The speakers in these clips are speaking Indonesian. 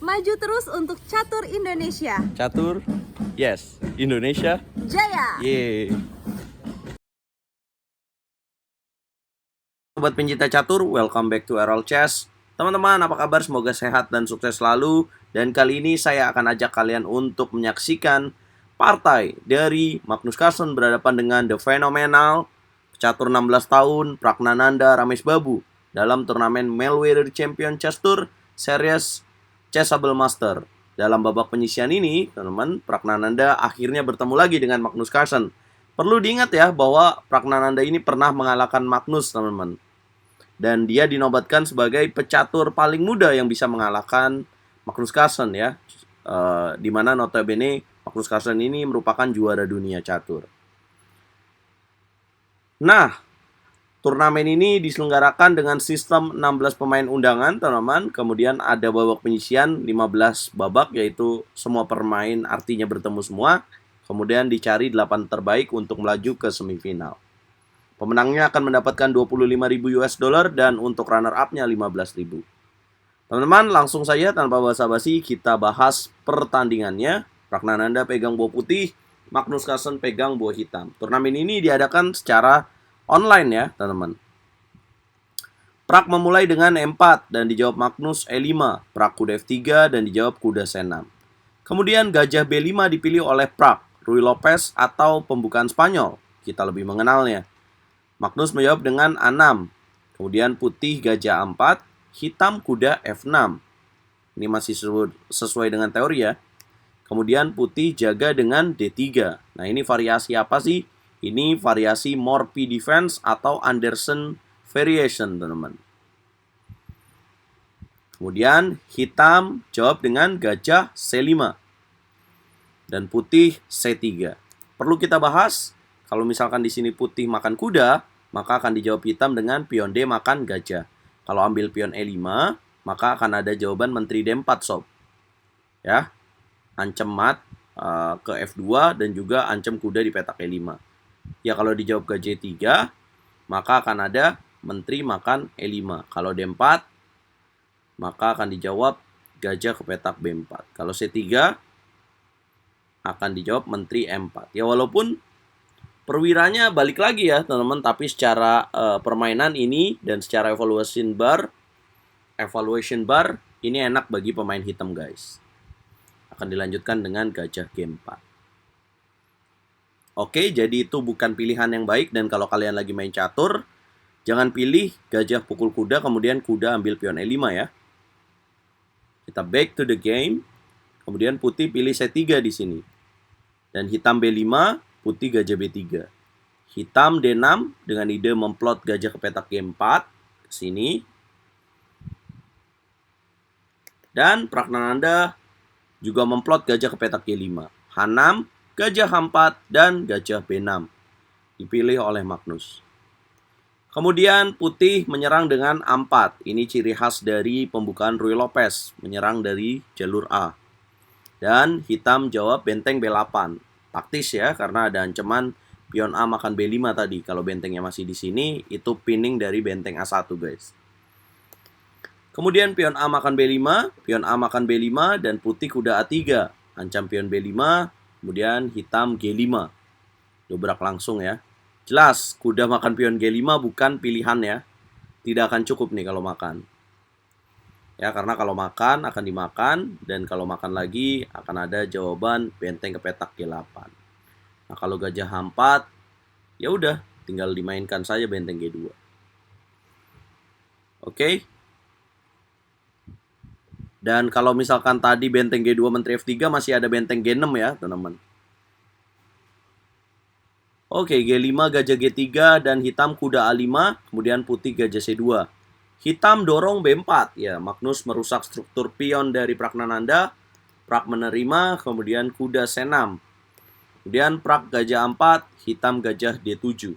Maju terus untuk catur Indonesia. Catur, yes. Indonesia, Jaya! yeay. Sobat pencinta catur, welcome back to Errol Chess. Teman-teman, apa kabar? Semoga sehat dan sukses selalu. Dan kali ini saya akan ajak kalian untuk menyaksikan partai dari Magnus Carlsen berhadapan dengan The Phenomenal, catur 16 tahun, Pragnananda Ramesbabu dalam turnamen Melweather Champion Chess Tour Series Chessable Master. Dalam babak penyisian ini, teman-teman, Pragnananda akhirnya bertemu lagi dengan Magnus Carlsen. Perlu diingat ya bahwa Pragnananda ini pernah mengalahkan Magnus, teman-teman. Dan dia dinobatkan sebagai pecatur paling muda yang bisa mengalahkan Magnus Carlsen ya. Di mana notabene Magnus Carlsen ini merupakan juara dunia catur. Nah, turnamen ini diselenggarakan dengan sistem 16 pemain undangan, teman-teman. Kemudian ada babak penyisian 15 babak, yaitu semua pemain artinya bertemu semua. Kemudian dicari 8 terbaik untuk melaju ke semifinal. Pemenangnya akan mendapatkan 25.000 US dollar dan untuk runner up-nya 15.000. Teman-teman, langsung saja tanpa basa-basi kita bahas pertandingannya. Pragnananda pegang buah putih, Magnus Carlsen pegang buah hitam. Turnamen ini diadakan secara online ya, teman-teman. Prak memulai dengan E4 dan dijawab Magnus E5, Prak kuda F3 dan dijawab kuda C6. Kemudian gajah B5 dipilih oleh Prak, Ruy Lopez atau pembukaan Spanyol. Kita lebih mengenalnya. Magnus menjawab dengan A6. Kemudian putih gajah A4, hitam kuda F6. Ini masih sesuai dengan teori ya. Kemudian putih jaga dengan D3. Nah, ini variasi apa sih? Ini variasi Morphy Defense atau Anderson Variation, teman-teman. Kemudian hitam jawab dengan gajah C5. Dan putih C3. Perlu kita bahas, kalau misalkan di sini putih makan kuda, maka akan dijawab hitam dengan pion D makan gajah. Kalau ambil pion E5, maka akan ada jawaban menteri D4 sob. Ya. Ancam mat ke F2 dan juga ancam kuda di petak E5. Ya, kalau dijawab gajah E3, maka akan ada menteri makan E5. Kalau D4, maka akan dijawab gajah ke petak B4. Kalau C3, akan dijawab menteri M4. Ya, walaupun perwiranya balik lagi ya teman-teman, tapi secara permainan ini dan secara evaluation bar ini enak bagi pemain hitam guys. Akan dilanjutkan dengan gajah G4. Oke, jadi itu bukan pilihan yang baik. Dan kalau kalian lagi main catur, jangan pilih gajah pukul kuda kemudian kuda ambil pion E5 ya. Kita back to the game. Kemudian putih pilih C3 di sini. Dan hitam B5, putih gajah B3. Hitam D6 dengan ide memplot gajah ke petak G4 ke sini. Dan Pragnananda juga memplot gajah ke petak G5. H6, gajah H4 dan gajah B6 dipilih oleh Magnus. Kemudian putih menyerang dengan A4. Ini ciri khas dari pembukaan Ruy Lopez, menyerang dari jalur A. Dan hitam jawab benteng B8. Taktis ya, karena ada ancaman pion A makan B5 tadi. Kalau bentengnya masih di sini, itu pinning dari benteng A1 guys. Kemudian pion A makan B5, pion A makan B5, dan putih kuda A3. Ancam pion B5, kemudian hitam G5. Dobrak langsung ya. Jelas, kuda makan pion G5 bukan pilihan ya. Tidak akan cukup nih kalau makan. Ya, karena kalau makan akan dimakan, dan kalau makan lagi akan ada jawaban benteng ke petak G8. Nah, kalau gajah H4, ya udah, tinggal dimainkan saja benteng G2. Oke. Dan kalau misalkan tadi benteng G2 menteri F3, masih ada benteng G6 ya, teman-teman. Oke, G5 gajah G3 dan hitam kuda A5, kemudian putih gajah C2. Hitam dorong B4. Ya, Magnus merusak struktur pion dari Pragnananda. Prak menerima, kemudian kuda C6. Kemudian Prak gajah A4, hitam gajah D7.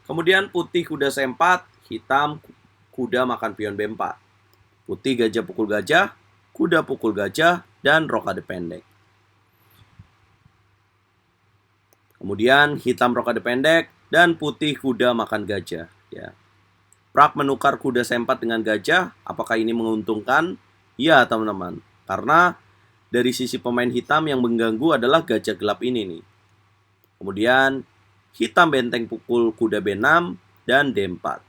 Kemudian putih kuda C4, hitam kuda makan pion B4. Putih gajah pukul gajah, kuda pukul gajah, dan rokade pendek. Kemudian hitam rokade pendek dan putih kuda makan gajah. Ya. Prak menukar kuda C4 dengan gajah. Apakah ini menguntungkan? Iya, teman-teman. Karena dari sisi pemain hitam yang mengganggu adalah gajah gelap ini nih. Kemudian hitam benteng pukul kuda B6 dan D4.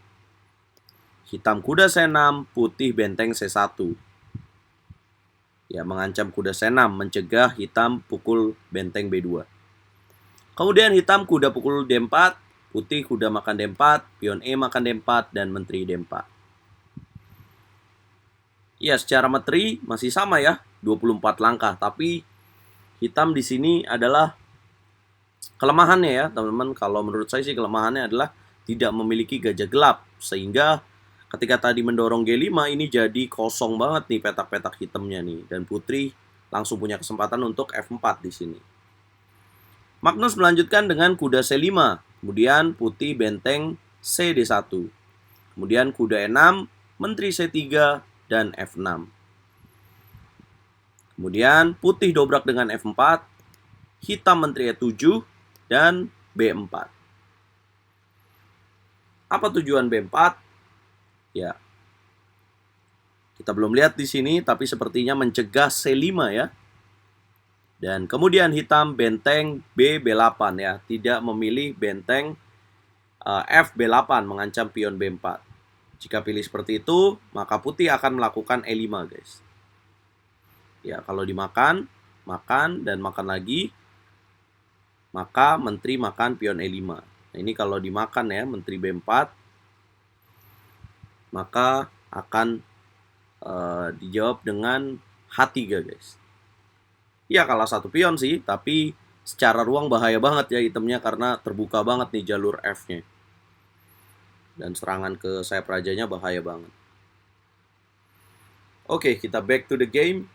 Hitam kuda C6, putih benteng C1. Ya, mengancam kuda C6, mencegah hitam pukul benteng B2. Kemudian hitam kuda pukul D4, putih kuda makan D4, pion E makan D4, dan menteri D4. Ya, secara materi masih sama ya, 24 langkah. Tapi hitam di sini adalah kelemahannya ya, teman-teman. Kalau menurut saya sih kelemahannya adalah tidak memiliki gajah gelap. Sehingga ketika tadi mendorong G5 ini jadi kosong banget nih petak-petak hitamnya nih. Dan putri langsung punya kesempatan untuk F4 di sini. Magnus melanjutkan dengan kuda C5. Kemudian putih benteng CD1. Kemudian kuda E6, menteri C3, dan F6. Kemudian putih dobrak dengan F4, hitam menteri E7, dan B4. Apa tujuan B4? Ya, kita belum lihat di sini, tapi sepertinya mencegah C5 ya. Dan kemudian hitam benteng B8 ya, tidak memilih benteng FB8 mengancam pion B4. Jika pilih seperti itu, maka putih akan melakukan E5 guys. Ya, kalau dimakan, makan dan makan lagi, maka menteri makan pion E5. Nah, ini kalau dimakan ya, menteri B4, maka akan dijawab dengan H3 guys. Ya, kalah satu pion sih, tapi secara ruang bahaya banget ya itemnya karena terbuka banget nih jalur F-nya. Dan serangan ke sayap rajanya bahaya banget. Oke, kita back to the game.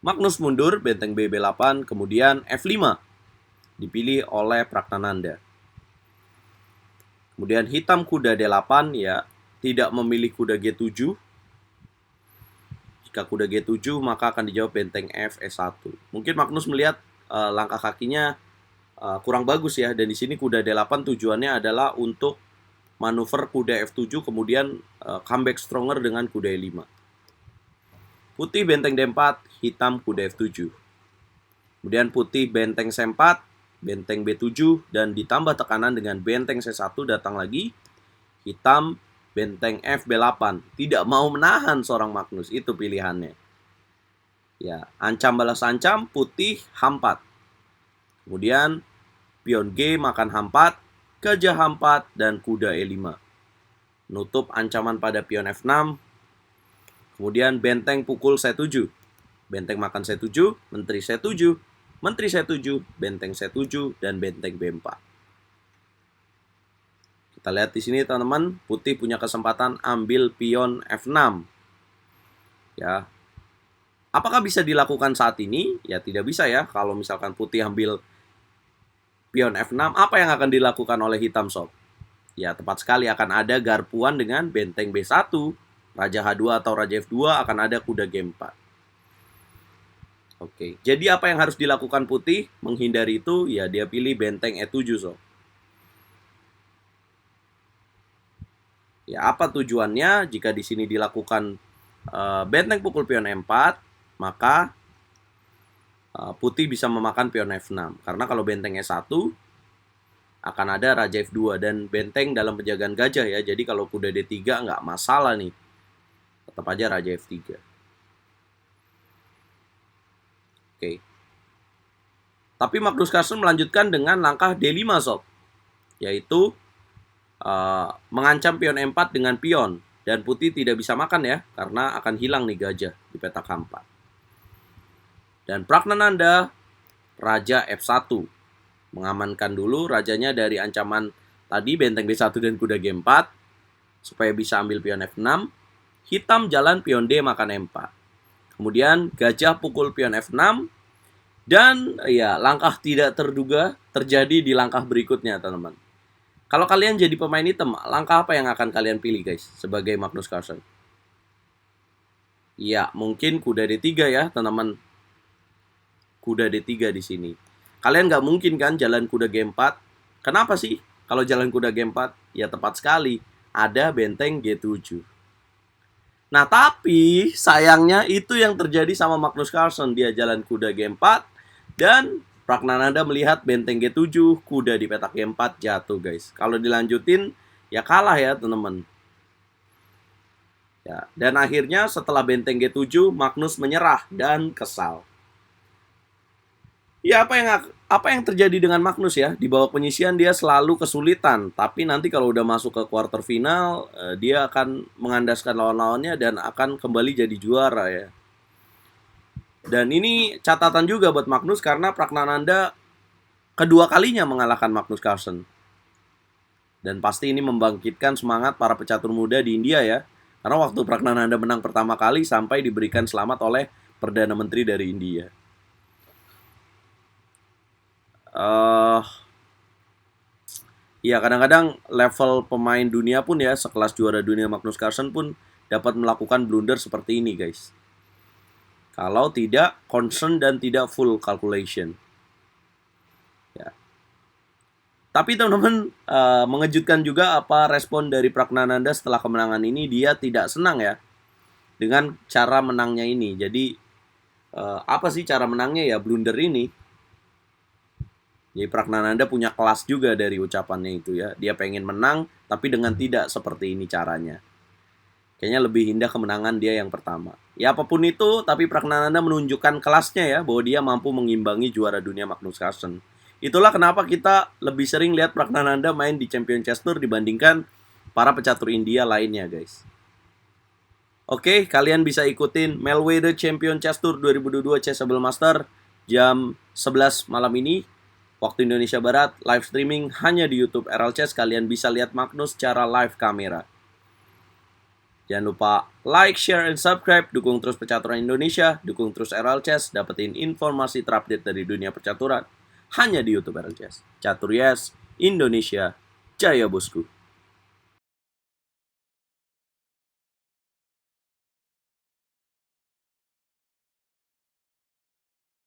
Magnus mundur, benteng BB8, kemudian F5. Dipilih oleh Pragnananda. Kemudian hitam kuda D8 ya, tidak memilih kuda G7. Jika kuda G7 maka akan dijawab benteng F E1. Mungkin Magnus melihat langkah kakinya kurang bagus ya, dan di sini kuda D8 tujuannya adalah untuk manuver kuda F7 kemudian comeback stronger dengan kuda E5. Putih benteng D4, hitam kuda F7. Kemudian putih benteng C4, benteng B7, dan ditambah tekanan dengan benteng C1 datang lagi. Hitam benteng FB8. Tidak mau menahan seorang Magnus, itu pilihannya. Ya, ancam balas ancam, putih H4. Kemudian pion G makan H4, gajah H4, dan kuda E5. Nutup ancaman pada pion F6. Kemudian benteng pukul C7. Benteng makan C7, menteri C7, menteri C7, benteng C7, dan benteng B4. Kita lihat di sini teman-teman, putih punya kesempatan ambil pion F6. Ya. Apakah bisa dilakukan saat ini? Ya tidak bisa ya. Kalau misalkan putih ambil pion F6, apa yang akan dilakukan oleh hitam sob? Ya tepat sekali, akan ada garpuan dengan benteng B1, raja H2 atau raja F2, akan ada kuda G4. Oke, jadi apa yang harus dilakukan putih? Menghindari itu, ya dia pilih benteng E7 sob. Ya, apa tujuannya? Jika di sini dilakukan benteng pukul pion E4, maka putih bisa memakan pion F6. Karena kalau benteng E1 akan ada raja F2 dan benteng dalam penjagaan gajah ya. Jadi kalau kuda D3 nggak masalah nih. Tetap aja raja F3. Oke. Tapi Magnus Carlsen melanjutkan dengan langkah D5 sob. Yaitu mengancam pion E4 dengan pion, dan putih tidak bisa makan ya karena akan hilang nih gajah di petak H4. Dan Pragnananda raja F1 mengamankan dulu rajanya dari ancaman tadi benteng B1 dan kuda G4 supaya bisa ambil pion F6. Hitam jalan pion D makan E4. Kemudian gajah pukul pion F6 dan ya langkah tidak terduga terjadi di langkah berikutnya teman-teman. Kalau kalian jadi pemain hitam, langkah apa yang akan kalian pilih guys sebagai Magnus Carlsen? Ya, mungkin kuda D3 ya, teman-teman. Kuda D3 di sini. Kalian nggak mungkin kan jalan kuda G4. Kenapa sih? Kalau jalan kuda G4, ya tepat sekali. Ada benteng G7. Nah, tapi sayangnya itu yang terjadi sama Magnus Carlsen. Dia jalan kuda G4 dan Pragnananda melihat benteng G7, kuda di petak G4 jatuh, guys. Kalau dilanjutin ya kalah ya, teman-teman. Ya, dan akhirnya setelah benteng G7, Magnus menyerah dan kesal. Ya, apa yang terjadi dengan Magnus ya? Di babak penyisihan dia selalu kesulitan, tapi nanti kalau udah masuk ke quarter final, dia akan mengandaskan lawan-lawannya dan akan kembali jadi juara ya. Dan ini catatan juga buat Magnus karena Pragnananda kedua kalinya mengalahkan Magnus Carlsen. Dan pasti ini membangkitkan semangat para pecatur muda di India ya. Karena waktu Pragnananda menang pertama kali sampai diberikan selamat oleh Perdana Menteri dari India. Ya kadang-kadang level pemain dunia pun ya, sekelas juara dunia Magnus Carlsen pun dapat melakukan blunder seperti ini, guys. Kalau tidak concern dan tidak full calculation. Ya. Tapi teman-teman, mengejutkan juga apa respon dari Pragnananda setelah kemenangan ini. Dia tidak senang ya dengan cara menangnya ini. Jadi apa sih cara menangnya ya? Blunder ini. Jadi Pragnananda punya kelas juga dari ucapannya itu ya. Dia pengen menang, tapi dengan tidak seperti ini caranya. Kayaknya lebih indah kemenangan dia yang pertama. Ya apapun itu, tapi Pragnananda menunjukkan kelasnya ya, bahwa dia mampu mengimbangi juara dunia Magnus Carlsen. Itulah kenapa kita lebih sering lihat Pragnananda main di Champion Chess Tour dibandingkan para pecatur India lainnya, guys. Oke, kalian bisa ikutin Melweather Champion Chess Tour 2022 Chessable Master jam 11 malam ini. Waktu Indonesia Barat, live streaming hanya di YouTube RL Chess. Kalian bisa lihat Magnus secara live kamera. Jangan lupa like, share, and subscribe. Dukung terus Percaturan Indonesia. Dukung terus RL Chess. Dapetin informasi terupdate dari dunia percaturan hanya di YouTube RL Chess. Catur Yes, Indonesia, Jaya Bosku.